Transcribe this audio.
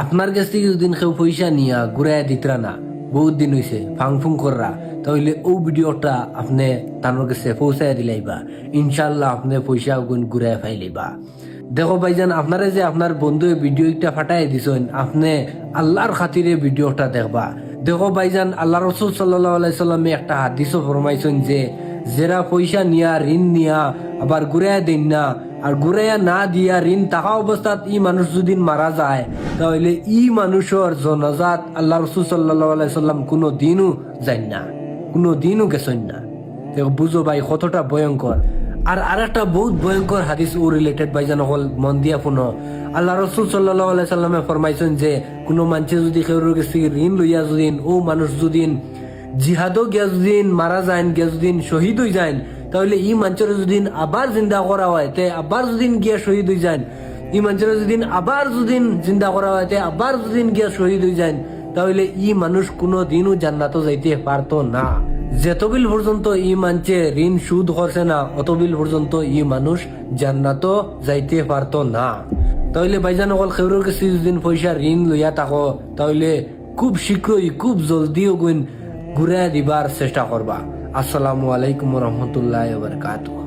আপনার কাছ থেকে যদি কেউ পয়সা নিয়া ঘুরাইয়া দিতরা না, বহুত দিন হয়েছে ফাং কররা, তাহলে ও ভিডিওটা আপনি তার কাছে পৌঁছাই দিলাইবা, ইনশাল্লাহ আপনি পয়সা গুণ ঘুরাই ফাইলিবা। দেখো ভাইজান, আপনারা যে আপনার বন্ধু ভিডিওটা ফাটাই দিছেন, আপনি আল্লাহর খাতিরে ভিডিওটা দেখবা। দেখো ভাইজান, আল্লাহ রসুল সাল্লাল্লাহু আলাইহি সাল্লামে একটা হাদিসও ফরমাইছেন যে যারা পয়সা নিয়া ঋণ নিয়া আবার ঘুরাইয়া দেন না, আর ঘুরাইয়া না দিয়া ঋণ থাকা অবস্থাত ই মানুষ যদি মারা যায়, তাহলে ই মানুষের জনাজাত আল্লাহ রসুল সাল্লাল্লাহু আলাইহি সাল্লাম কোনো দিনও যাই না, কোনো দিনও গেছেন না। দেখো বুঝো ভাই কতটা ভয়ঙ্কর। আর একটা বহুত ভয়ঙ্কর হাদিস ও রিলেটেড ভাইজান হল, মন দিয়া শুনো। আল্লাহ রসুল সাল্লাল্লাহু আলাইহি সাল্লামে ফরমাইছেন যে কোনো মানুষে যদি কেউ কাছে ঋণ লইয়া যদি ও মানুষ যদি জিহাদও গিয়া যদি মারা যায়, গিয়া যদি শহীদ হয়ে যায়, তাহলে ই মানুষের যদি আবার জিন্দা করা হয়, তে আবার যদি গিয়া শহীদ হয়ে যায়, ই মানুষের যদি আবার যদি জিন্দা করা হয়, তে আবার যদি গিয়া শহীদ হয়ে যায়, তাহলে ই মানুষ কোনো দিনও জান্নাত যাইতে পারতো না। যতবিল পর্যন্ত ই মানছে ঋণ সুদ করছে না, অতবিল পর্যন্ত ই মানুষ জান্নাত যাইতে পারতো না। তাহলে ভাইজান অকল খেউরের কাছে যদি পয়সা ঋণ লইয়া থাকো, তাহলে খুব শীঘ্রই খুব জলদি ঘুরাই দিবার চেষ্টা করবা। আসসালামু আলাইকুম রহমতুল্লাহ বারাকাতুহু।